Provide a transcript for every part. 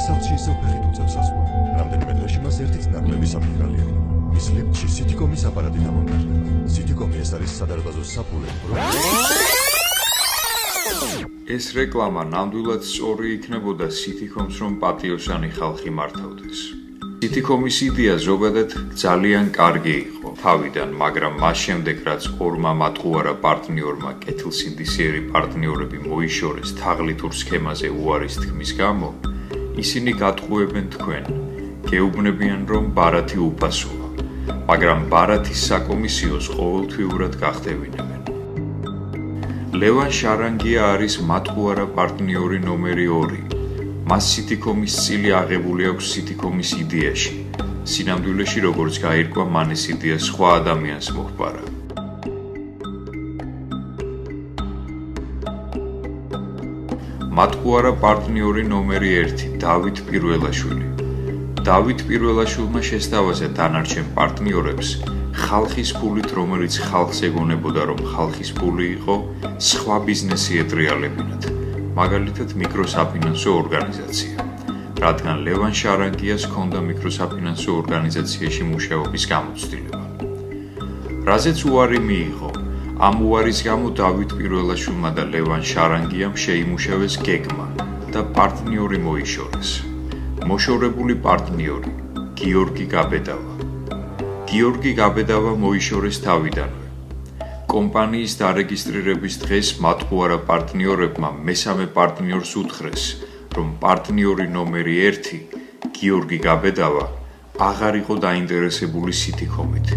სახლში ისევ ფეხით უწევს საზღვა. რამდენიმე დღეში მას ერთიც ნაკლები საფრთხე ექნება. მის ლიფტში სიტიკომის აპარატი დამონტაჟდება. სიტიკომი ეს არის სადარბაზო საფულე. ეს რეკლამა ნამდვილად სწორი იქნებოდა სიტიკომს, რომ პატიოსანი ხალხი მართავდეს. სიტიკომის იდეა ზოგადად ძალიან კარგი იყო თავიდან, მაგრამ მას შემდეგ რაც ორმა მატყუარა პარტნიორმა კეთილსინდისიერი პარტნიორები მოიშორეს თაღლითურ სქემაზე უარის თქმის გამო, ისინი გატყუებენ თქვენ, გეუბნებიან, რომ ბარათი უფასოა, მაგრამ ბარათის საკომისიოს ყოველთვიურად გახდევინებენ. ლევან შარანგია არის მატყუარა პარტნიორი ნომერი 2. მას სიტიკომის წილი აღებული აქვს სიტიკომის იდეაში. სინამდვილეში როგორც გაირკვა, მან ეს იდეა სხვა ადამიანს მოჰპარა. მატყუარა პარტნიორი ნომერი 1, დავით პირველაშვილი. დავით პირველაშვილმა შესთავაზა დანარჩენ პარტნიორებს ხალხის ფულით, რომელიც ხალხს ეგონებოდა, რომ ხალხის ფული იყო, სხვა ბიზნესი ეტრიალებინათ. მაგალითად მიკროსაფინანსო ორგანიზაცია, რადგან ლევან შარანგიას ჰქონდა მიკროსაფინანსო ორგანიზაციაში მუშაობის გამოცდილება. რაზეც უარი მიიღო, ამ უარის გამო დავით პირველაშვილმა და ლევან შარანგიამ შეიმუშავეს გეგმა და პარტნიორი მოიშორეს. მოშორებული პარტნიორი გიორგი გაბედავა. გიორგი გაბედავა მოიშორეს თავიდანვე. კომპანიის დარეგისტრირების დღეს მატყუარა პარტნიორებმა მესამე პარტნიორს უთხრეს, რომ პარტნიორი ნომერი 1, გიორგი გაბედავა, აღარ იყო დაინტერესებული სიტიკომით.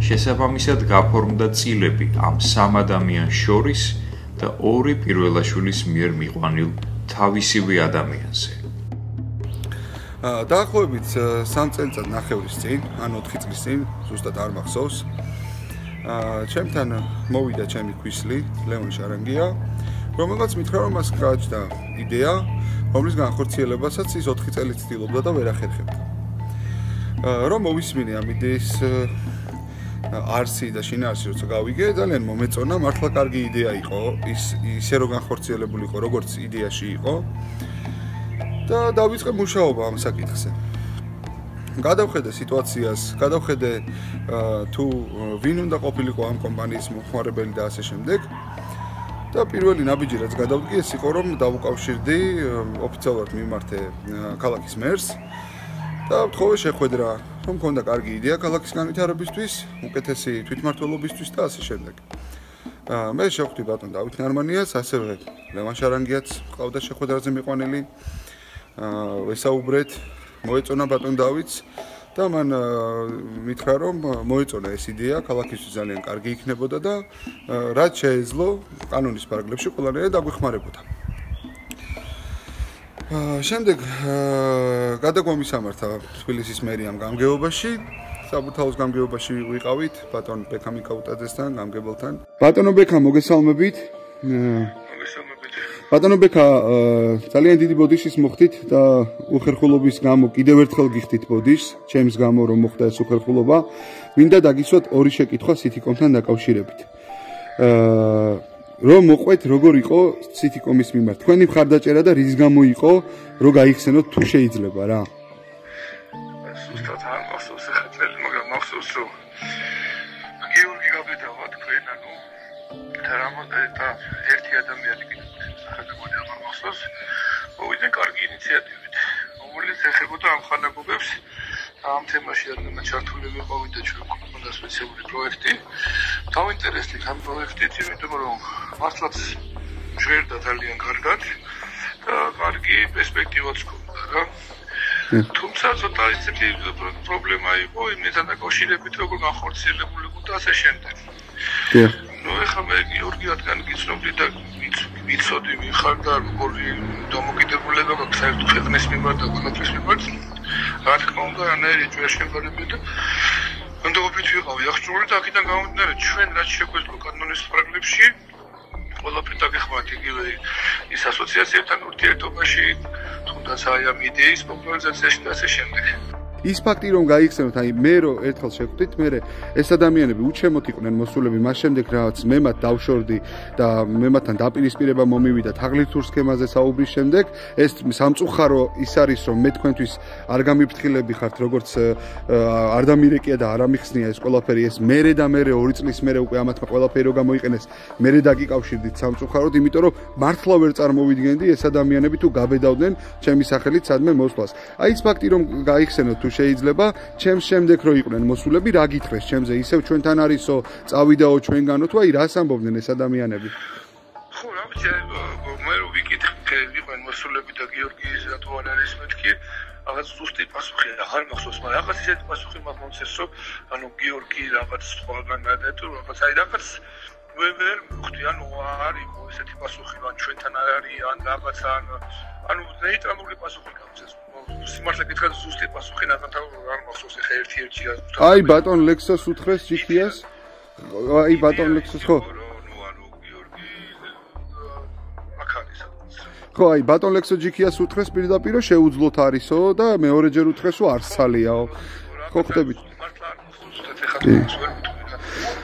შესაბამისად გაფორმდა წილები ამ სამ ადამიანს შორის და 2 პირველაშვილის მიერ მიყვანილ თავისივე ადამიანზე. დაახლოებით 3 წელიწად ნახევრის წინ, ან 4 წლის წინ, ზუსტად არ მახსოვს. ჩემთან მოვიდა ჩემი ქვისლი, ლევან შარანგია, რომელმაც მითხრა, რომ მას გააჩნდა იდეა, რომლის განხორციელებასაც ის 4 წელი ცდილობდა და ვერ ახერხებდა. რომ მოვისმინე ამ იდეის არსი და შინაარსი როცა გავიგე, ძალიან მომეწონა, მართლა კარგი იდეა იყო, ისე რომ განხორციელებული იყო, როგორც იდეაში იყო. და დავიწყე მუშაობა ამ საკითხზე. გადავხედე სიტუაციას, გადავხედე თუ ვინ უნდა ყოფილიყო ამ კომპანიის მოხმარებელი და ასე შემდეგ. და პირველი ნაბიჯი რაც გადავდგი, ეს იყო რომ დავუკავშირდი ოფიციალურად მიმართე ქალაქის მერს და ვთხოვე შეხვედრა, რომ მქონდა კარგი იდეა ქალაქის განვითარებისთვის, უკეთესი თვითმმართველობისთვის და ასე შემდეგ. მე შევხვდი ბატონ დავით ნარმანიას, ასევე ლევან შარანგიაც ყავდა შეხვედრაზე მიყვანილი. ვესაუბრეთ, მოეწონა ბატონ დავითს და მან მითხრა, რომ მოეწონა ეს იდეა, ქალაქისთვის ძალიან კარგი იქნებოდა და რაც შეეძლო კანონის პარაგრაფში ყველანაირად დაგვეხმარებოდა. შემდეგ გადაგვამისამართა თბილისის მერიამ გამგეობაში, საბურთალოს გამგეობაში ვიყავით ბატონ ბექა მიკაუტაძესთან, გამგებელთან. ბატონო ბექა, მოგესალმებით. ბატონო ბექა, ძალიან დიდი ბოდიშის მოხდით და უხერხულობის გამო კიდევ ერთხელ გიხდით ბოდიშს, ჩემს გამო რომ მოხდა ეს უხერხულობა. მინდა დაგისვათ ორი შეკითხვა სიტიკომთან დაკავშირებით. რომ მოყვეთ, როგორ იყო სიტიკომის მიმართ? თქვენი მხარდაჭერა და რის გამო იყო, რომ გაიხსენოთ თუ შეიძლება რა? ზუსტად არ მახსოვს ახლა წელი, მაგრამ მახსოვს რომ გიორგი გაბედავა თქვენ, ანუ და ერთი ადამიანი კიდევ მოვიდა კარგი ინიციატივით, რომელიც ეხებოდა ამ ხანაგობებს და ამ თემაში რადგან ჩართული ვიყავით და ჩვენ გვქონდა სპეციალური პროექტი. დავინტერესდით ამ პროექტით, იმიტომ რომ მართლაც ჟღერდა ძალიან კარგად და კარგი პერსპექტივაც ჰქონდა რა. თუმცა ცოტა ისეთი პრობლემა იყო იმასთან დაკავშირებით, როგორ განხორციელებული იყო და ასე შემდეგ. ეხლა მე გიორგი რადგან გიცნობდი და ვიცოდი ვიხარ და როგორი დამოკიდებულება გაქვს საერთოდ ქვეყნის მიმართ და ქვეყნის მიმართ, რა თქმა უნდა, რანაირი ჯერ შეფარებია და უნდაობით ვიყავი აღჭურვილი და აქედან გამომდინარე ჩვენ რაც შეგვეძლო კანონის პარაგრაფში, ყველაფერი დაგეხმართ იგივე ის ასოციაციებთან ურთიერთობაში, თუნდაც აი ამ იდეის პოპულარიზაციაში და ასე შემდეგ. ის ფაქტი რომ გაიხსენოთ, აი მე რო ერთხელ შეხვდით, მე ეს ადამიანები უჩემოთ იყვნენ მოსულები, მას შემდეგ რაღაც მე მათ დავშორდი და მე მათთან დაპირისპირება მომივიდა თაღლითურ სქემაზე საუბრის შემდეგ, ეს სამწუხარო ის არის რომ მე თქვენთვის არ გამიფრთხილები ხართ როგორც არ დამირეკია და არ ამიხსნია ეს ყველაფერი ეს მერე და მერე 2 წლის მერე უკვე ამათმა ყველაფერი რო გამოიყენეს მერე დაგიკავშირდით სამწუხაროდ იმიტომ რომ მართლა ვერ წარმოვიდგენდი ეს ადამიანები თუ გაბედავდნენ ჩემი სახელით სადმე მოსვლას აი ეს ფაქტი რომ გაიხსენოთ თუ შეიძლება ჩემს შემდეგ რო იყვნენ მოსულები რა გითხრეს ჩემზე ისევ ჩვენთან არისო წავიდაო ჩვენგანო თუ აი რას ამბობდნენ ეს ადამიანები ხო რა ვიცი მე რო ვიკითხე იყვნენ მოსულები და გიორგის რატო არ არის მეთქი რაღაც ზუსტი პასუხი აღარ მახსოვს, მაგრამ რაღაც ისეთი პასუხი მაქვს რომ ანუ გიორგი რაღაც სხვაგან გადაეტო, რაღაც აი რაღაც მე ვერ მივხვდი, ანუ არ იყო ესეთი პასუხი, ან ჩვენთან არ არის, ან რაღაც ანუ ნეიტრალური პასუხი გაქვს ეს. სიმართლე გითხრათ ზუსტი პასუხი რაღაცა არ მახსოვს ხა ერთი აი ბატონ ლექსოს უთხრეს GTS? აი ბატონ ლექსოს ხო? ხო, აი ბატონ ლექსო GTS უთხრეს პირდაპირ შეუძლოთ არისო და მეორეჯერ უთხრეს რომ არსალიაო. ხო ხდებით.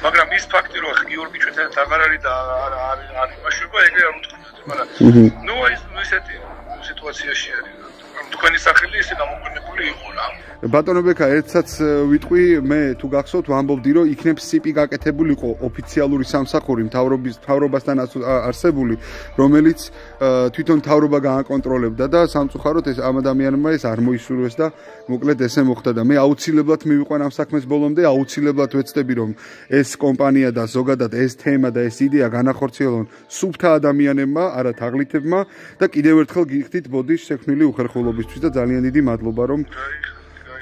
მაგრამ ის ფაქტი რომ გიორგი ჩვენთან აღარ არის და არ იმაშობა ეგრე არ უთქვით, მაგრამ ნუ აი ესეთი სიტუაციაში არის. თქვენი სახელი ისე გამოყენებული იყო რა. ბატონო ბექა, ერთსაც ვიტყვი, მე თუ გახსოვთ, ვამბობდი, რომ იქნებ CP გაკეთებულიყო ოფიციალური სამსახური მთავრობასთან არსებული, რომელიც თვითონ მთავრობა გააკონტროლებდა და სამწუხაროდ ეს ამ ადამიანმა ეს არ მოისურვეს და მოკლედ ესე მოხდა და მე აუცილებლად მივიყვან ამ საქმეს ბოლომდე, აუცილებლად ვეცდები, რომ ეს კომპანია და ზოგადად ეს თემა და ეს იდეა განახორციელონ სუფთა ადამიანებმა, არა თაღლითებმა და კიდევ ერთხელ გიხდით ბოდიშ შექმნილი უხერხულობისთვის და ძალიან დიდი მადლობა, რომ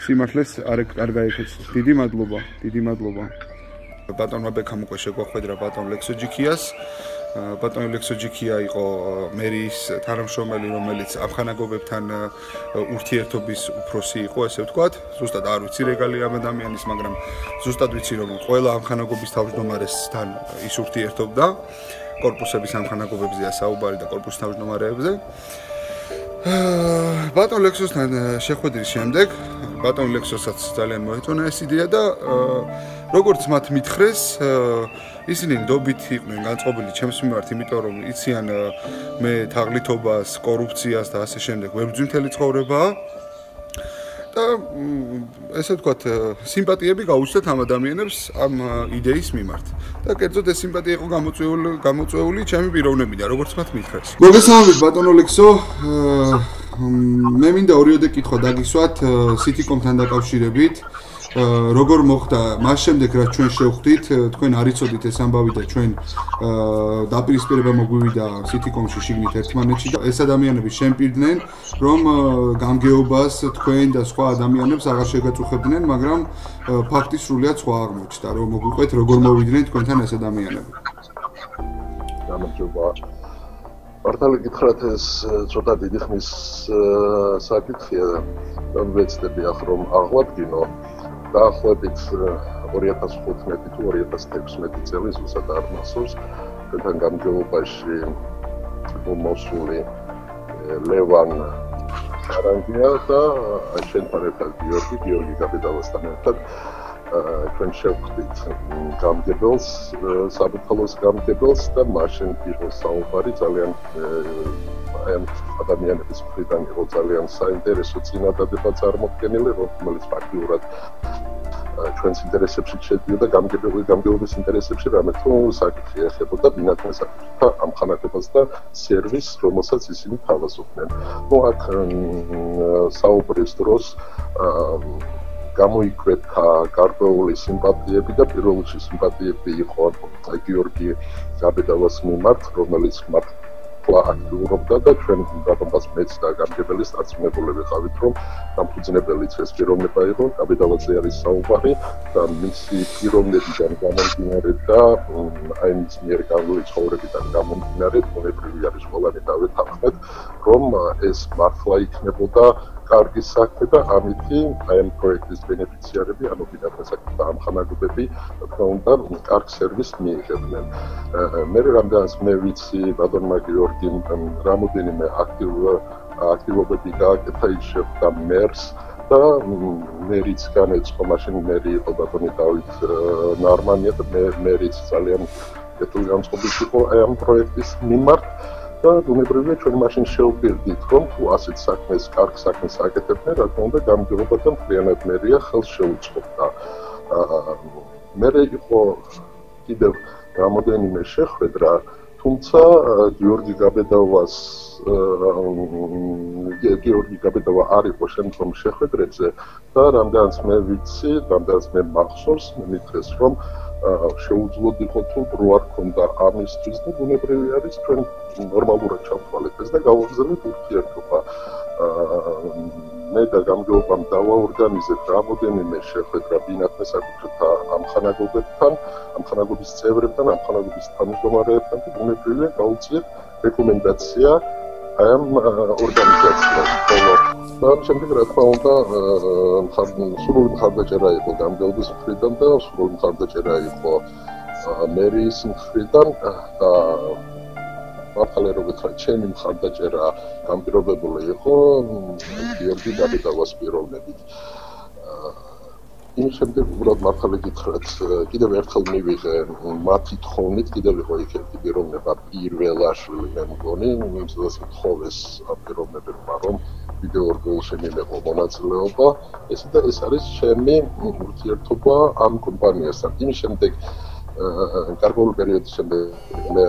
სიმართლეს არ გაიქეც. დიდი მადლობა, დიდი მადლობა. ბატონმა ბექამ უკვე შეგვახვედრა ბატონ ლექსო GTS. ბატონ ლექსო GTS იყო მერიის თანამშრომელი, რომელიც ამხანაგობებთან ურთიერთობის უფროსი იყო, ესე ვთქვათ. ზუსტად არ ვიცი რეგალი ამ ადამიანის, მაგრამ ზუსტად ვიცი, რომ ყველა ამხანაგობის თავმჯდომარესთან ის ურთიერთობდა. კორპუსების ამხანაგობებზეა საუბარი და კორპუსის თავმჯდომარეებზე. ბატონ ლექსოსთან შეხვედრის შემდეგ ბატონ ლექსოსაც ძალიან მოეწონა ეს იდეა და როგორც მათ მითხრეს ისინი ნდობით იყვნენ განწყობილი ჩემს მიმართ, იმიტომ რომ იციან მე თაღლითობას, კორუფციას და ასე შემდეგ ვერ ვძვი მთელი ცხოვრება და ესე ვთქვათ სიმპათიები გაუჩნდათ ამ ადამიანებს ამ იდეის მიმართ და კერძოდ ეს სიმპათია იყო გამოწვეული ჩემი პიროვნებიდან, როგორც მათ მითხრეს. მოგესალმებით ბატონო ლექსო, მე მინდა ორიოდე კითხვა დაგისვათ Citycom-თან დაკავშირებით. როგორ მოხდა მას შემდეგ რაც ჩვენ შევხვდით, თქვენ არ იცოდით ეს ამბავი და ჩვენ დაპირისპირება მოგვივიდა Citycom-ში შიგნით ერთმანეთში და ეს ადამიანები შემპირდნენ, რომ გამგეობას თქვენ და სხვა ადამიანებს აღარ შეგაწუხებდნენ, მაგრამ ფაქტი სრულიად სხვა აღმოჩნდა, რომ მოგვიყვეთ როგორ მოვიდნენ თქვენთან ეს ადამიანები. გამარჯობა. მართალი გითხრათ ეს ცოტა დიდი ხნის საკითხია და ვეცდები ახ რომ აღვადგინო. დაახლოებით 2015 თუ 2016 წელი ზუსტად არ მახსოვს, თქვენთან გამგეობაში მოსული ლევან არანგია და ჩვენთან ერთად გიორგი გაბედავასთან ერთად ჩვენ შევხვდით გამგებელს, საბუთალოს გამგებელს და მაშინ იყო საუბარი ძალიან ამ ადამიანების მხრიდან იყო ძალიან საინტერესო წინადადება წარმოქმნილი, რომელიც ფაქტიურად ჩვენს ინტერესებში შედიოდა გამგეობის ინტერესებში, რამე თუ საკითხი ეხებოდა ბინადრის საკითხთა ამხანაგობას და სერვისს, რომელსაც ისინი თავაზობდნენ. ნუ აქ საუბრის დროს გამოიკვეთა გარკვეული სიმპათიები და პირველ რიგში სიმპათიები იყო გიორგი გაბედავას მიმართ, რომელიც აქტიურობდა და ჩვენ რატომაც მეც და გამგებელის დარწმუნებული ვიყავით, რომ დამფუძნებელიც ეს პიროვნება იყო, გაბედავაზე არის საუბარი და მისი პიროვნებიდან გამომდინარე და აი მის მიერ განვლილი ცხოვრებიდან გამომდინარე, უნებრივი არის ყველანი დავეთანხმეთ, რომ ეს მართლა იქნებოდა კარგი საქმე და ამითი აი ამ პროექტის ბენეფიციარები, ანუ ბინადრის საკითხთა ამხანაგობები, თქმა უნდა, კარგ სერვისს მიიღებდნენ. მე რამდენიც მე ვიცი, ბატონმა გიორგიმ რამოდენიმე აქტივობები გააკეთა, ის შეხვდა მერს და მერიც განეწყო, მაშინ მერი იყო ბატონი დავით ნარმანია და მერიც ძალიან კეთილი განწყობილ იყო აი ამ პროექტის მიმართ და უნებრივია ჩვენ მაშინ შევფირდით, რომ თუ ასეთ საქმეს, კარგ საქმეს აკეთებდნენ, რა თქმა უნდა, გამგეობათან მთლიანად მერია ხელს შეუწყობდა. მერე იყო კიდევ რამოდენიმე შეხვედრა, თუმცა გიორგი გაბედავა არ იყო შემდგომ შეხვედრებზე და რამდენიც მე ვიცი, რამდენიც მე მახსოვს, მე დღეს რომ შეუძლოდიხო თუ რო არ ქონდა ამისთვის და ბუნებრივი არის ჩვენ ნორმალურად ჩავთვალეთ ეს და გავაგზავნეთ ურთიერთობა. მე და გამგეობამ დავაორგანიზეთ რამოდენიმე შეხვედრა ბინათ მესაკუთრეთა ამხანაგობებთან, ამხანაგობის წევრებთან, ამხანაგობის თანამშრომლებთან და ბუნებრივია გავუწიეთ რეკომენდაცია აი ამ ორგანიზაციას. და შემდეგ რა თქმა უნდა სრული მხარდაჭერა იყო გამგეობის მხრიდან და სრული მხარდაჭერა იყო მერიის მხრიდან და მართალია როგორც ჩემი მხარდაჭერა გამპირობებული იყო გიორგი გაბედავას პიროვნებით. იმ შემდეგ უბრალოდ მართალი გითხრათ, კიდევ ერთხელ მივიღე მათი თხოვნით, კიდევ იყო იქ ერთი პიროვნება პირველაშვილი მე მგონი, იმისათვის თხოვეს პიროვნებებმა რომ ვიდეო რგოლში მივიღო მონაწილეობა, ეს არის ჩემი ურთიერთობა ამ კომპანიასთან. იმის შემდეგ გარკვეული პერიოდის შემდეგ მე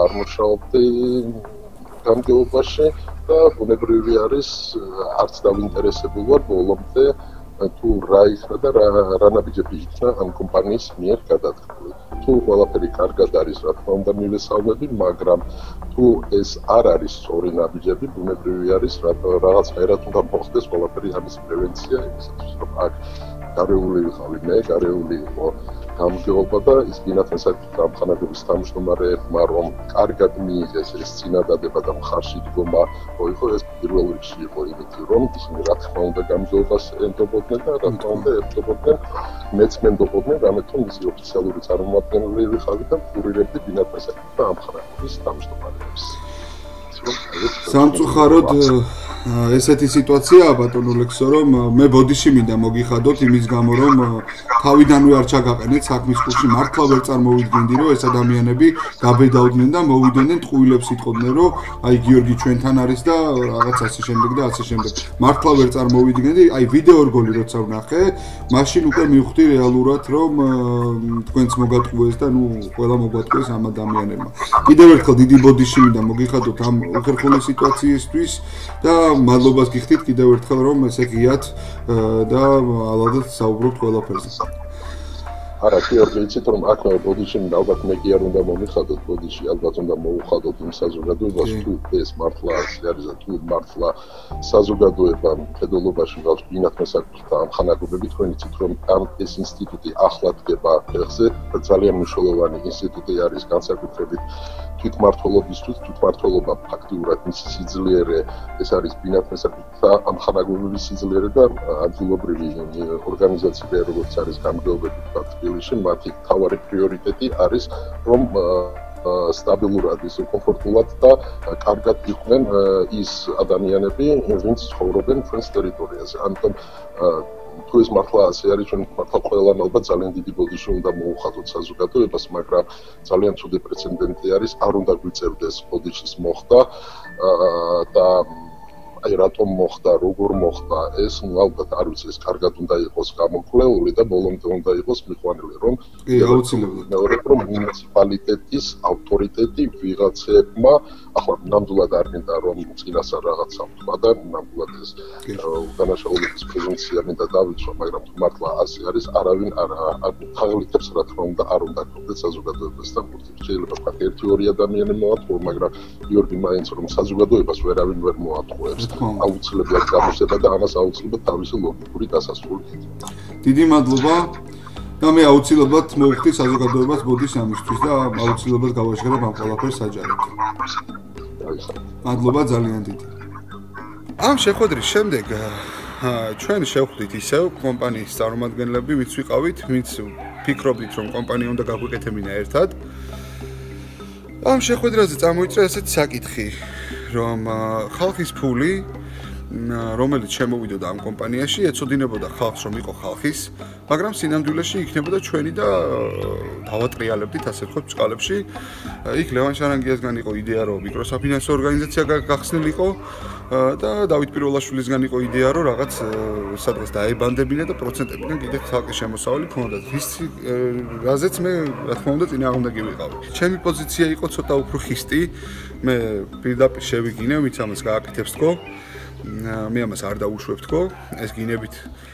არ მუშაობდი გამგეობაში და ბუნებრივი არის არც დავინტერესებული ვარ ბოლომდე თუ რა იქნა და რა ნაბიჯები იქნა ამ კომპანიის მიერ გადადგმული. თუ ყველაფერი კარგად არის, რა თქმა უნდა მივესალმები, მაგრამ თუ ეს არ არის სწორი ნაბიჯები, ბუნებრივი არის რაღაცნაირად უნდა მოხდეს ყველაფერი ამის პრევენცია, იმისათვის რომ აქ გარეული ვიყავი მე, გარეული იყო გამგეობა და ის ბინათ მესაკუთრეთა ამხანაგობის თავმჯდომარეებმა რომ კარგად მიიღეს ეს წინადადება და მხარში დგომა იყო ეს პირველ რიგში იყო იმითი რომ ისინი რა თქმა უნდა გამგეობას ემდებოდნენ და რა თქმა უნდა ემდებოდნენ მეც მენდობოდნენ რამე თუ მისი ოფიციალური წარმომადგენელი ვიყავი და კურირებდი ბინათ მესაკუთრეთა ამხანაგობის თავმჯდომარეებს. სამწუხაროდ ესეთი სიტუაციაა ბატონო ლექსო რომ მე ბოდიში მინდა მოგიხადოთ იმის გამო რომ თავიდანვე არ ჩაგაყენეთ საქმის კურსში მართლა ვერ წარმოვიდგენდი რომ ეს ადამიანები გაბედავდნენ და მოვიდოდნენ ტყუილებს იტყოდნენ რომ აი გიორგი ჩვენთან არის და რაღაც ასე შემდეგ და ასე შემდეგ მართლა ვერ წარმოვიდგენდი აი ვიდეო რგოლი როცა ვნახე მაშინ უკვე მივხვდი რეალურად რომ თქვენც მოგატყუეს და ნუ ყველა მოგვატყუეს ამ ადამიანებმა კიდევ ერთხელ დიდი ბოდიში მინდა მოგიხადოთ ამ უხერხული სიტუაციისთვის და მადლობას გიხდით კიდევ ერთხელ რომ ესე ღიათ და ალბათ საუბრობთ ყველაფერზე. არა, გიორგი, იცით რომ აქ ბოდიში ალბათ მე კი არ უნდა მომიხადოთ, ბოდიში ალბათ უნდა მოუხადოთ იმ საზოგადოებას თუ ეს მართლა არის და თუ მართლა საზოგადოება მხედველობაში გავს ბინათ მესაკუთრეთა ამხანაგობები, თქვენ იცით რომ ამ ეს ინსტიტუტი ახლა დგება ფეხზე და ძალიან მნიშვნელოვანი ინსტიტუტი არის განსაკუთრებით თვითმმართველობისთვის, თვითმმართველობა ფაქტიურად მისი სიძლიერე ეს არის ბინათ მესაკუთრეთა ამხანაგობების სიძლიერე და ადგილობრივი ორგანიზაციები როგორც არის გამგეობები თბილისში მათი მთავარი პრიორიტეტი არის რომ სტაბილურად ისე კომფორტულად და კარგად იყვნენ ის ადამიანები, ვინც ცხოვრობენ ჩვენს ტერიტორიაზე. ამიტომ თუ ეს მართლა ასე არის, ჩვენ მართლა ყველამ ალბათ ძალიან დიდი ბოდიში უნდა მოუხადოთ საზოგადოებას, მაგრამ ძალიან ცუდი პრეცედენტი არის, არ უნდა გვიწევდეს ბოდიშის მოხდა და აი რატომ მოხდა, როგორ მოხდა, ეს ალბათ არ ვიცი, ეს კარგად უნდა იყოს გამოკვლეული და ბოლომდე უნდა იყოს მიყვანილი, რომ აუცილებლად მეორე რომ მუნიციპალიტეტის ავტორიტეტი ვიღაცებმა, ახლა ნამდვილად არ მინდა რომ წინასწარ რაღაცა ვთქვა და ნამდვილად ეს უდანაშაულობის პრეზუმპცია მინდა დავიცვა, მაგრამ თუ მართლა ასე არის, არავინ არ თაღლითებს რა თქმა უნდა არ უნდა გქონდეს საზოგადოებასთან ურთიერთობა. შეიძლება თქვა ერთი-ორი ადამიანი მოატყუო, მაგრამ გიორგი მაინც რომ საზოგადოებას ვერავინ ვერ მოატყუებს. აუცილებლად გამოსება და ამას აუცილებლად თავისი ლოგიკური დასასრული. დიდი მადლობა და მე აუცილებლად მოვხდი საზოგადოებას ბოდის ამისთვის და აუცილებლად გავაჟღერებ ამ ყველაფერს საჯაროდ. მადლობა ძალიან დიდი. ამ შეხვედრის შემდეგ ჩვენ შევხვდით ისევ კომპანიის წარმომადგენლები, ვინც ვიყავით, ვინც ფიქრობდით რომ კომპანია უნდა გაგვიკეთებინა ერთად. ამ შეხვედრაზე წამოიწრა ესეთი საკითხი რომ ხალხის ფული რომელიც შემოვიდოდა ამ კომპანიაში, ეცოდინებოდა ხალხს, რომ იყო ხალხის, მაგრამ სინამდვილეში იქნებოდა ჩვენი და დავატრიალებდით, ასე ვთქვათ, წყალებში. იქ ლევან შარანგიასგან იყო იდეა, რომ მიკროსაფინანსო ორგანიზაცია გახსნილიყო და დავით პირველაშვილისგან იყო იდეა, რომ რაღაც სადღაც დაებანდებინა და პროცენტებიდან კიდევ ცალკე შემოსავალი ქონდათ. რაზეც მე, რა თქმა უნდა, წინააღმდეგი ვიყავი. ჩემი პოზიცია იყო ცოტა უფრო ხისტი. მე პირდაპირ შევიგინე, ვინც ამას გააკეთებს თქო. მე ამას არ დაუშვებ თქო. ეს გინებით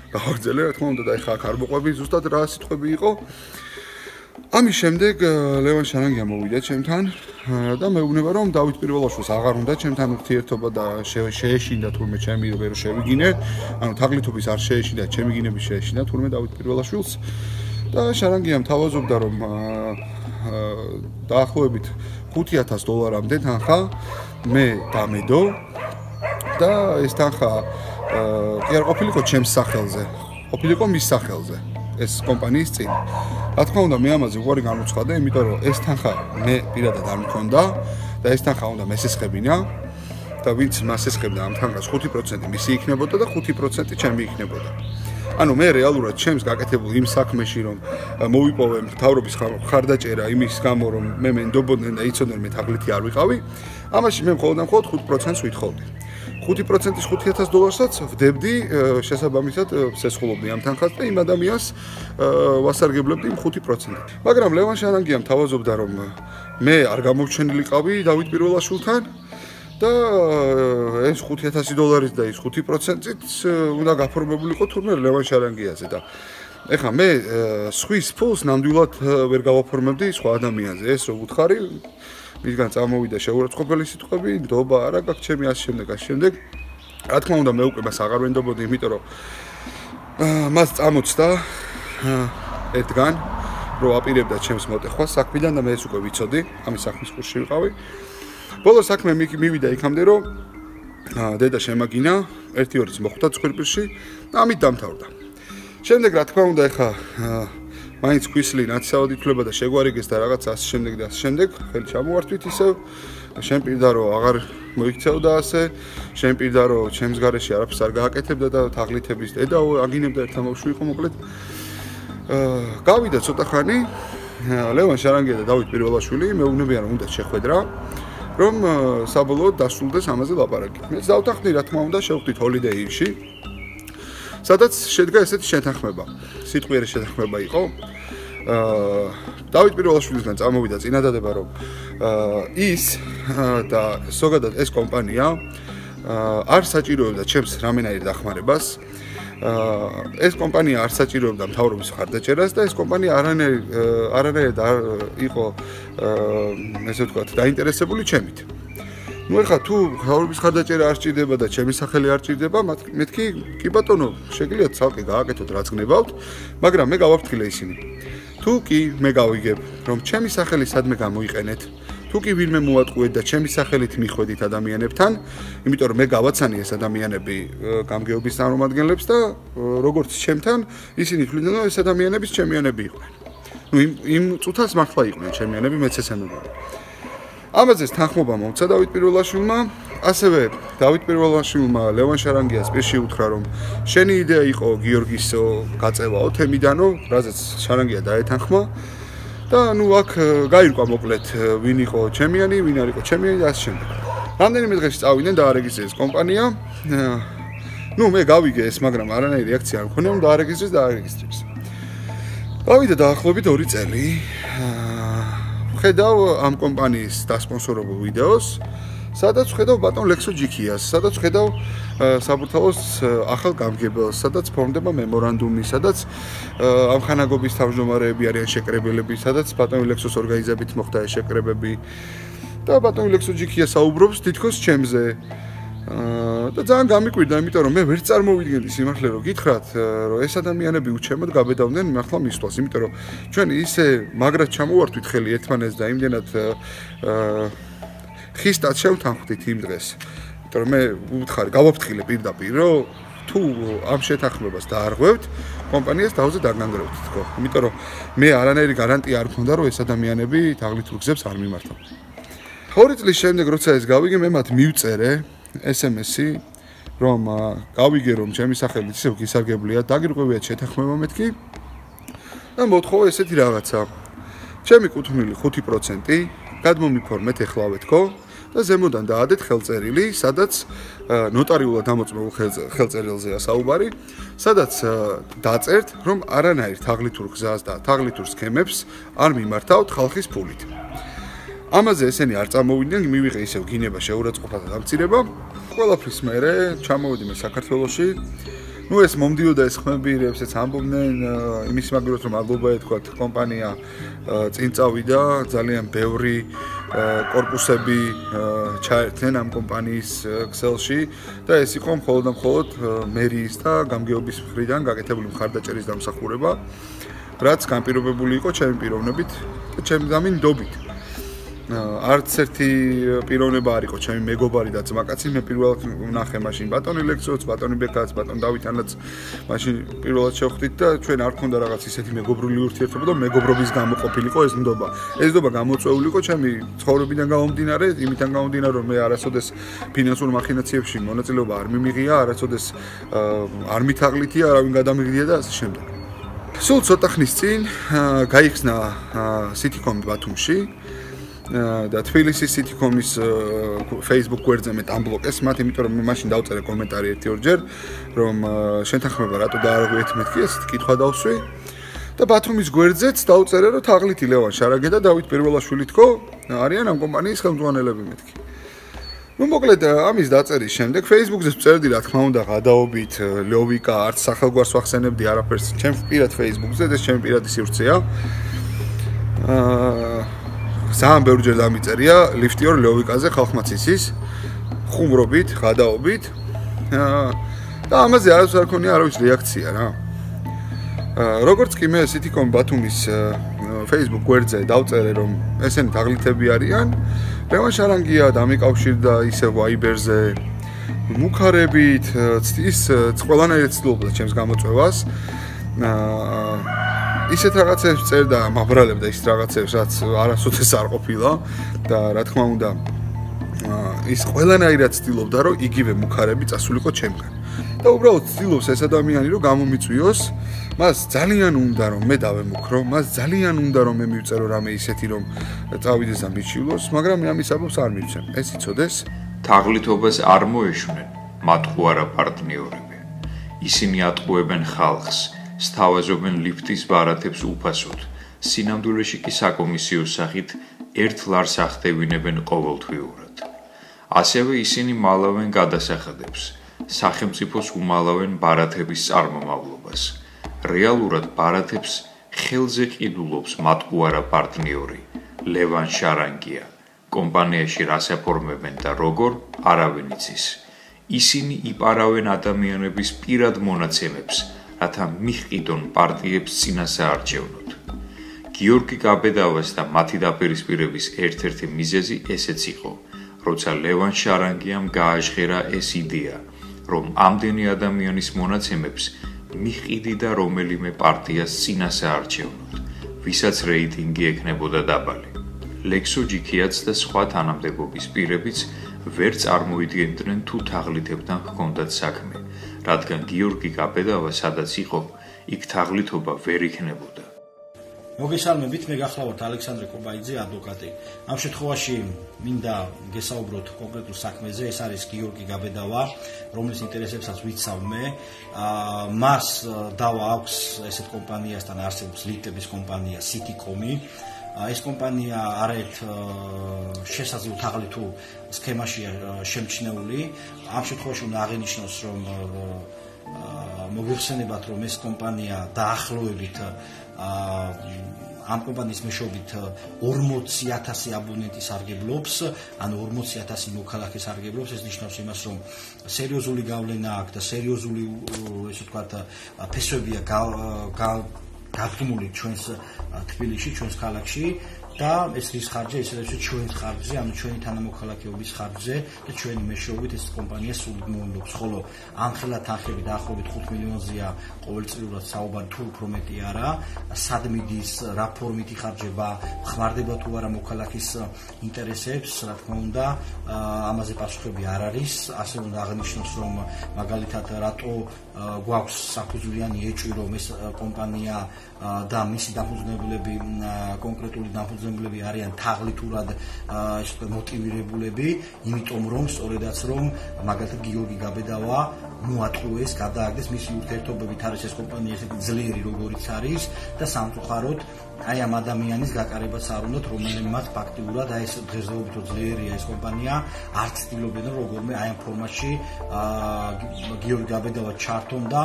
გავაგზელე, რა თქმა უნდა, და ეხლა აქ არ მოყვები ზუსტად რა სიტყვები იყო. ამის შემდეგ ლევან შარანგია მოვიდა ჩემთან და მეუბნება, რომ დავით პირველაშვილს აღარ უნდა ჩემთან ურთიერთობა და შეეშინდა თურმე ჩემი ვერ შევიგინე. ანუ თაღლითობის არ შეეშინდა, ჩემი გინები შეეშინდა თურმე დავით პირველაშვილს. და შარანგიამ თავაზობდა, რომ დაახლოებით $5,000-მდე თანხა მე დამედო და ეს თანხა კი არ ყოფილიყო ჩემს სახელზე, ყოფილიყო მის სახელზე, ეს კომპანიის წინ. რა თქმა უნდა, მე ამაზე უარი განუცხადე, იმიტომ რომ ეს თანხა მე პირადად არ მქონდა და ეს თანხა უნდა მესესხებინა და ვინც მას ესხებდა ამ თანხას 5% მისი იქნებოდა და 5% ჩემი იქნებოდა. ანუ მე რეალურად ჩემს გაკეთებულ იმ საქმეში რომ მოვიპოვე მთავრობის ხარდაჭერა იმის გამო რომ მე მენდობოდნენ და იცოდნენ მე თაღლითი არ ვიყავი, ამაში მე მხოლოდ 5%-ს ვითხოვდი. 5%-ის $5,000-საც ვდებდი შესაბამისად სესხულობდი ამ თანხას და იმ ადამიანს ვასარგებლებდი იმ 5%-ით. მაგრამ ლევან შარანგიამ თავაზობდა რომ მე არ გამოვჩენილიყავი დავით პირველაშვილთან და ეს $5,000 და ის 5%-ით უნდა გაფორმებულიყო თურმე ლევან შარანგიაზე და ეხლა მე სხვის ფულს ნამდვილად ვერ გავაფორმებდი სხვა ადამიანზე. ეს რო ვუთხარი, მისგან წამოვიდა შეურაცხყოფელი სიტყვები, ნდობა არა გაქვს ჩემი ასე შემდეგ. რა თქმა უნდა, მე უკვე მას აღარ ვენდობოდი, იმიტომ რომ მას წამოწდა ერთგან, რომ აპირებდა ჩემს მოტეხვას საქმიდან და მე ეს უკვე ვიცოდი, ამის საქმის კურსში ვიყავი. ბოლოს საქმე მივიდა იქამდე, რომ დედა შემაგინა, 1-2-ს მოხვდა ცხვირპირში და ამით დამთავრდა. შემდეგ რა თქმა უნდა, ეხა მაინც ქვისლი ნაცისავად ითვლება და შეგვარიგეს და რაღაც ასე შემდეგ და ასე შემდეგ, ხელი ჩამოვართვით ისევ. შენ პირდა რომ აღარ მოიქცევდა ასე, შენ პირდა რომ ჩემს გარეშე არაფერს არ გააკეთებდა და თაღლითების დედა აგინებდა ერთ ამბავში იყო მოკლედ. გავიდა ცოტა ხანი, ლევან შარანგია და დავით პირველაშვილი მეუბნებიან რომ უნდა შეხვედრა, რომ საბოლოოდ დასრულდეს ამაზე ლაპარაკი. მეც დავთანხმდი, რა თქმა უნდა, შევხვდით Holiday Inn-ში, სადაც შედგა ესეთი შეთანხმება. სიტყვიერი შეთანხმება იყო. დავით პირველაშვილისგან წამოვიდა წინადადება, რომ ის და ზოგადად ეს კომპანია არ საჭიროებდა ჩემს რამენაირ დახმარებას. ეს კომპანია არ საჭიროებდა მთავრობის ხარდაჭერას და ეს კომპანია არანაირად იყო ესე ვთქვათ დაინტერესებული ჩემით. ნუ ეხლა თუ მთავრობის ხარდაჭერა არ სჭირდება და ჩემი სახელი არ სჭირდება, მეთქი კი ბატონო, შეგიძლიათ ცალკე გააკეთოთ რაც გნებავთ, მაგრამ მე გავაფრთხილე ისინი. თუ კი მე გავიგებ, რომ ჩემი სახელი სადმე გამოიყენეთ, თუ კი ვინმე მოატყუეთ და ჩემი სახელით მიხვედით ადამიანებთან, იმიტომ რომ მე გავაცანი ეს ადამიანები გამგეობის წარმომადგენლებს და როგორც ჩემთან, ისინი თვლიდნენ, რომ ეს ადამიანების ჩემიანები იყვნენ. ნუ იმ წუთას მართლა იყვნენ ჩემიანები, მეც ესე მეგონა. ამაზე თანხმობა მომცა დავით პირველაშვილმა, ასევე დავით პირველაშვილმა ლევან შარანგიას პირში უთხრა, რომ შენი იდეა იყო გიორგისო გაწევაო თემიდანო, რაზეც შარანგია დაეთანხმა და ნუ აქ გაირკვა მოკლედ ვინ იყო ჩემიანი, ვინ არ იყო ჩემიანი და ასე შემდეგ. რამდენიმე დღეში წავიდნენ დაარეგისტრეს კომპანია. ნუ მე გავიგე ეს, მაგრამ არანაირი რეაქცია არ მქონია, დაარეგისტრეს და დაარეგისტრეს. გავიდა დაახლოებით 2 წელი. ხედავ ამ კომპანიის დასპონსორებულ ვიდეოს, სადაც ხედავ ბატონ ლექსო ჯიქიას, სადაც ხედავ საბურთალოს ახალ გამგებელს, სადაც ფორმდება მემორანდუმი, სადაც ამხანაგობის თავმჯდომარეები არიან შეკრებილები, სადაც ბატონ ლექსოს ორგანიზებით მოხდა ეს შეკრებები და ბატონ ლექსო ჯიქია საუბრობს თითქოს ჩემზე. და ძალიან გამიკვირდა, იმიტომ რომ მე ვერ წარმოვიდგენდი სიმართლე რომ გითხრათ, რომ ეს ადამიანები უჩემოდ გაბედავდნენ მართლა მისვლას, იმიტომ რომ ჩვენ ისე მაგრად ჩამოვართვით ხელი ერთმანეთს და იმდენად ხისტად შევთანხმდით იმ დღეს. იმიტომ რომ მე ვუთხარი, გავაფრთხილე პირდაპირ, რომ თუ ამ შეთანხმებას დაარღვევთ, კომპანიას თავზე დაგანგრევთ თქო. იმიტომ რომ მე არანაირი გარანტია არ მქონდა, რომ ეს ადამიანები თაღლითურ გზებს არ მიმართავენ. 2 წლის შემდეგ როცა ეს გავიგე, მე მათ მივწერე SMS-ი, რომ გავიგე რომ ჩემი სახელით ისევ გისარგებლია, დაგირღვევიათ შეთანხმება მეთქი და მოთხოვა ესეთი რაღაცა. ჩემი კუთვნილი 5% გადმომიფორმეთ ეხლავე თქო და ზემოდან დაადეთ ხელწერილი, სადაც ნოტარიულად დამოწმებულ ხელწერილზეა საუბარი, სადაც დაწერთ, რომ არანაირ თაღლითურ გზას და თაღლითურ სქემებს არ მიმართავთ ხალხის ფულით. ამაზე ესენი არ წამოვიდნენ, მივიღე ისევ გინება შეურაცხყოფა და დამცირება. ყველაფრის მერე ჩამოვედი მე საქართველოში. ნუ ეს მომდიოდა ეს ხმები, რებსაც ამბობდნენ იმის მაგალითად რომ ალბობა ეთქვათ კომპანია წინ წავიდა, ძალიან ბევრი კორპუსები ჩაერთნენ ამ კომპანიის ქსელში და ეს იყო მხოლოდ მერიის და გამგეობის მხრიდან გაკეთებული მხარდაჭერის დამსახურება, რაც განპირობებული იყო ჩემი პიროვნებით და ჩემი ნდობით. არც ერთი პიროვნება არ იყო ჩემი მეგობარი და ძმაკაცი, მე პირველად ვნახე მაშინ ბატონი ლექსოც, ბატონი ბეკაც, ბატონ დავითანაც მაშინ პირველად შევხვდით და ჩვენ არ ქონდა რაღაც ისეთი მეგობრული ურთიერთობა და მეგობრობის გამო ყოფილიყო ეს ნდობა. ეს ნდობა გამოწვეულიყო ჩემი ცხოვრებიდან გამომდინარე, იმიდან გამომდინარე რომ მე არასოდეს ფინანსურ მახინაციებში მონაწილეობა არ მიმიღია, არასოდეს არ მithაღლითია, არავინ გადამიგდია და ასე შემდეგ. სულ ცოტა ხნის წინ გაიხსნა სიტიკომი ბათუმში და თბილისის სიტიკომის Facebook გვერდზე მე დამბლოკეს მათ, იმიტომ რომ მე მაშინ დავწერე კომენტარი 1-2 რომ შეთანხმება რატო დაარღვიეთ მეთქი, ესეთი კითხვა დავსვი და ბათუმის გვერდზეც დავწერე რომ თაღლითი ლევან შარაგე და დავით პირველაშვილი თქო არიან ამ კომპანიის ხელმძღვანელები მეთქი. ნუ მოკლედ ამის დაწერის შემდეგ Facebook-ზე ვწერდი რა თქმა უნდა გადაობით ლოვიკა არც სახელგვარს ვახსენებდი არაფერს ჩემ პირად Facebook-ზე და ეს ჩემი პირადი სივრცეა. ძალიან ბევრჯერ დამიწერია ლიფტიორ ლოვიკაზე ხალხმაც იცის ხუმრობით, გადაობით და ამაზე არასდროს არ ქონია არავის რეაქცია რა. როგორც კი მე სიტიკომ ბათუმის Facebook გვერდზე დავწერე რომ ესენი თაღლითები არიან, ლევან შარანგია დამიკავშირდა ისე Viber-ზე მუქარებით, ის ყველანაირად ცდილობდა ჩემს გამოწვევას. ისეთ რაღაცებს წერდა, მაბრალებდა ის რაღაცებს, რაც არასოდეს არ ყოფილა და რა თქმა უნდა ის ყველანაირად ცდილობდა, რომ იგივე მუქარები წასულიყო ჩემგან. და უბრალოდ ცდილობს ეს ადამიანი, რომ გამომიწვიოს, მას ძალიან უნდა რომ მე დავემუქრო, მას ძალიან უნდა რომ მე მივწერო რამე ისეთი, რომ წავიდეს და მიჩივლოს, მაგრამ მე ამის აბობს არ მივცემ. ეს იცოდეს? თაღლითობას არ მოეშვნენ, მათ ხო არა პარტნიორები. ისინი ატყუებენ ხალხს. სთავაზობენ ლიფტის ბარათებს უფასოდ, სინამდვილეში კი საკომისიო სახით ერთ ლარს ახდევინებენ ყოველთვიურად. ასევე ისინი მალავენ გადასახადებს, სახელმწიფოს უმალავენ ბარათების წარმომავლობას. რეალურად ბარათებს ხელზე ყიდულობს მათ უარა პარტნიორი, ლევან შარანგია. კომპანიაში რას აფორმებენ და როგორ, არავინ იცის. ისინი იპარავენ ადამიანების პირად მონაცემებს, რათა მიჰყიდონ პარტიებს წინასაარჩევნოდ. გიორგი გაბედავას და მათი დაპირისპირების ერთ-ერთი მიზეზი ესეც იყო, როცა ლევან შარანგიამ გააჟღერა ეს იდეა, რომ ამდენი ადამიანის მონაცემებს მიჰყიდიდა რომელიმე პარტიას წინასაარჩევნოდ, ვისაც რეიტინგი ექნებოდა დაბალი. ლექსო ჯიქიაც და სხვა თანამდებობის პირებიც ვერ წარმოიდგენდნენ თუ თაღლითებთან ჰქონდათ საქმე. რადგან გიორგი გაბედავა სადაც იყო, იქ თაღლითობა ვერ იქნებოდა. მოგესალმებით, მე გახლავართ ალექსანდრე კობაიძე, ადვოკატი. ამ შემთხვევაში მინდა გესაუბროთ კონკრეტულ საქმეზე, ეს არის გიორგი გაბედავა, რომლის ინტერესებსაც ვიცავ მე. მას დავა აქვს ესეთ კომპანიასთან არსებობს ლიფტების კომპანია სიტიკომი. ეს კომპანია არაერთ შესაძლო თაღლითურ სქემაშია შემჩნეული. ამ შემთხვევაში უნდა აღინიშნოს, რომ მოგვიხსენებათ, რომ ეს კომპანია დაახლოებით ამ კომპანიის მეშვეობით 40,000 აბონენტი სარგებლობს, ანუ 40,000 მოქალაქე სარგებლობს. ეს ნიშნავს იმას, რომ სერიოზული გავლენა აქვს და სერიოზული, ესე ვთქვათ, ფესვებია გაგმული ჩვენს თბილისში, ჩვენს ქალაქში და ეს რის ხარჯზე, ისედაც ჩვენს ხარჯზე, ანუ ჩვენი თანამოქალაქეობის ხარჯზე და ჩვენი მეშვეობით ეს კომპანია სულ მოუნდობს, ხოლო ამხელა თანხები დაახლოებით 5 მილიონზეა ყოველწლიურად საუბარი, თუ უფრო მეტი არა, სად მიდის, რა ფორმით იხარჯება, ხმარდება თუ არა მოქალაქის ინტერესებს, რა თქმა უნდა, ამაზე პასუხები არ არის, ასე უნდა აღნიშნოს, რომ მაგალითად რატო გვაქვს საფუძვლიანი ეჭვი, რომ ეს კომპანია და მისი დაფუძნებლები, კონკრეტული დაფუძნებლები არიან თაღლითურად მოტივირებულები, იმიტომ რომ სწორედაც რომ მაგალითად გიორგი გაბედავა მოატყუეს, გადააგდეს მისი ურთიერთობებით არის ეს კომპანია ესეთი ძლიერი როგორიც არის და სამწუხაროდ აი ამ ადამიანის გაკარებაც არ უნდათ, რომელმაც ფაქტიურად აი ეს დღესდღეობით ძლიერია ეს კომპანია, არც ცდილობენ როგორმე აი ამ ფორმატში გიორგი გაბედავა ჩართონ და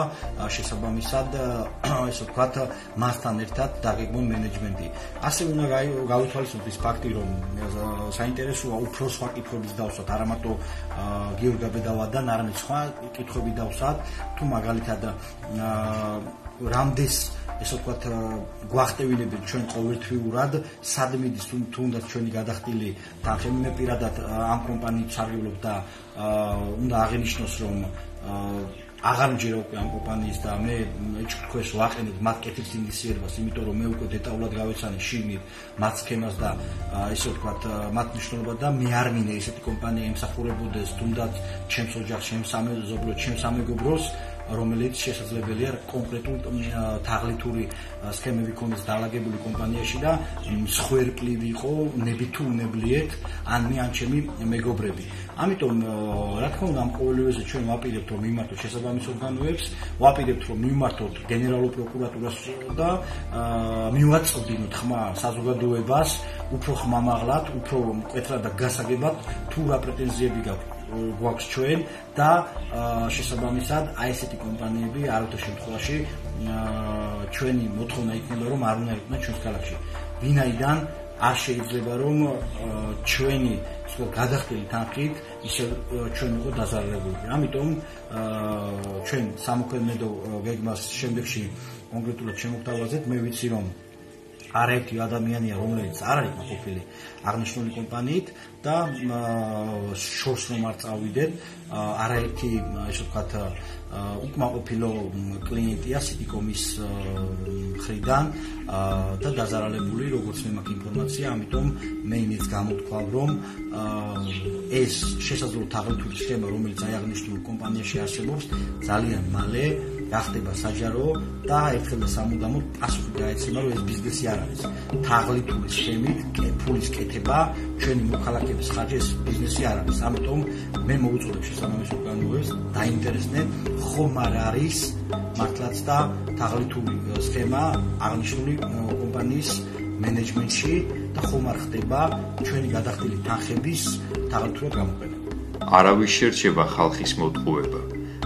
შესაბამისად ესე ვთქვათ მასთან ერთად დაგეგმონ მენეჯმენტი. ასე უნდა გავითვალისწინოთ ის ფაქტი, რომ საინტერესოა უფრო სხვა კითხვების დავსვათ, არა მარტო გიორგი გაბედავადან, არამედ სხვა კითხვები დავსვათ, თუ მაგალითად რამდენს ესე ვთქვათ გვახტევინებენ ჩვენ ყოველთვიურად, სად მიდის თუნდაც ჩვენი გადახდილი თანხები. მე პირადად ამ კომპანიით სარგებლობ და უნდა აღინიშნოს, რომ აღარ მჯერა უკვე ამ კომპანიის და მე ეჭვქვეს ვაყენებ მათ კეთილ ინდიციებას, იმიტომ რომ მე უკვე დეტალურად გავეცანი შიგნით მათ სქემას და ესე ვთქვათ მათ მნიშვნელობა და მე არ მინე ესეთი კომპანია ემსახურებოდეს თუნდაც ჩემს ოჯახს, ჩემს სამეზობლოს, ჩემს სამეგობროს, რომელიც შესაძლებელია კონკრეტულ თაღლითური სქემები ქონდეს დაალაგებული კომპანიაში და მსხვერპლი იყო ნებით თუ უნებლიეთ ან მე ან ჩემი მეგობრები. ამიტომ რა თქმა უნდა ამ ყოველივეზე ჩვენ ვაპირებთ რომ მიმართოთ შესაბამის ორგანოებს, ვაპირებთ რომ მიმართოთ გენერალურ პროკურატურას და მივაწყდინოთ ხმა საზოგადოებას უფრო ხმამაღლად, უფრო მკვეთრად და გასაგებად თუ რა პრეტენზიები გვაქვს ჩვენ და შესაბამისად აი ესეთი კომპანიები არავითარ შემთხვევაში ჩვენი მოთხოვნა იქნება რომ არ უნდა იყვნენ ჩვენს ქალაქში. ვინაიდან არ შეიძლება რომ ჩვენი გადახდილი თანხით ისე ჩვენ ვიყო დაზარალებული. ამიტომ ჩვენ სამოქმედო გეგმას შემდეგში კონკრეტულად შემოგთავაზეთ. მე ვიცი რომ არაერთი ადამიანია, რომელიც არ არის ყოფილი აღნიშნული კომპანიით და შორს რომ არ წავიდეთ, არაერთი ესე ვთქვათ უკმაყოფილო კლიენტია სიტიკომის მხრიდან და დაზარალებული, როგორც მე მაქვს ინფორმაცია, ამიტომ მე იმის გამოთქვავ, რომ ეს შესაძლო თაღლითური სქემა, რომელიც აი აღნიშნულ კომპანიაში არსებობს, ძალიან მალე გახდება საჯარო და ერთხელ და სამუდამოდ პასუხი გაეცემა, რომ ეს ბიზნესი არ არის. თაღლითური სქემით ფულის კეთება ჩვენი მოქალაქეების ხარჯზე ეს ბიზნესი არ არის. ამიტომ მე მოვუწოდებ შესაბამის ორგანოებს დაინტერესდნენ ხომ არ არის მართლაც და თაღლითური სქემა აღნიშნული კომპანიის მენეჯმენტში და ხომ არ ხდება ჩვენი გადახდილი თანხების თაღლითურად გამოყენება. არავის შერჩება ხალხის მოტყუება.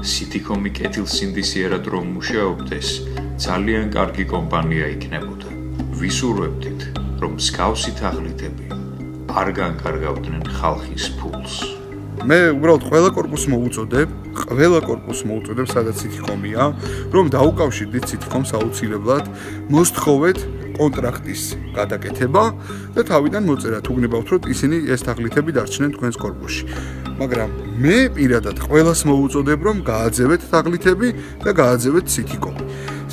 სიტიკომი კეთილსინდისიერად რომ მუშაობდეს, ძალიან კარგი კომპანია იქნებოდა. ვისურვებდით, რომ მსგავსი თაღლითები არ განკარგავდნენ ხალხის ფულს. მე უბრალოდ ყველა კორპუსს მოვუწოდებ, სადაც სიტიკომია, რომ დაუკავშირდით სიტიკომს აუცილებლად, მოსთხოვეთ კონტრაქტის გადაკეთება და თავიდან მოწერა თუ გნებავთ, რომ ისინი ეს თაღლითები დარჩნენ თქვენს კორპუსში. მაგრამ მე პირადად ყველას მოვუწოდებ, რომ გააძევეთ თაღლითები და გააძევეთ სიტიკომი.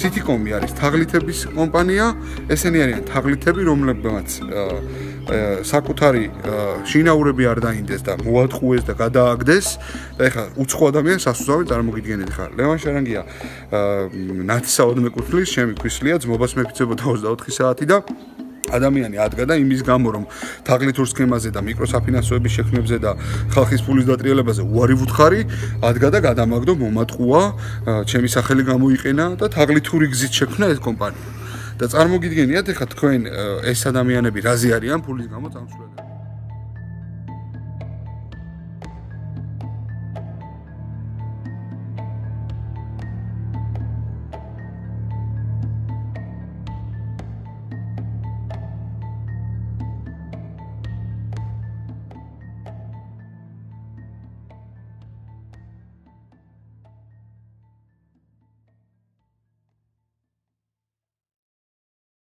სიტიკომი არის თაღლითების კომპანია, ესენი არიან თაღლითები, რომლებმაც საკუთარი შინაურები არ დაინდეს და მოატყუეს და გადააგდეს და ეხლა უცხო ადამიანს ასუსავენ, წარმოგიდგენთ ხა ლევან შარანგია ნათესავად მეკუთვნის, ჩემი ქვისლია, ძმობას მეფიცებოდა 24 საათი და ადამიანი ადგა იმის გამო რომ თაღლითურ სქემაზე და მიკროსაფინანსოების შექმნებზე და ხალხის ფულის დატრიალებაზე უარი ვუთხარი, ადგა და გადამაგდო მომატყუა, ჩემი სახელი გამოიყენა და თაღლითური გზით შექმნა ეს კომპანია. და წარმოგიდგენიათ ეხლა თქვენ ეს ადამიანები რაზე არიან ფულის გამო წამსვლელები.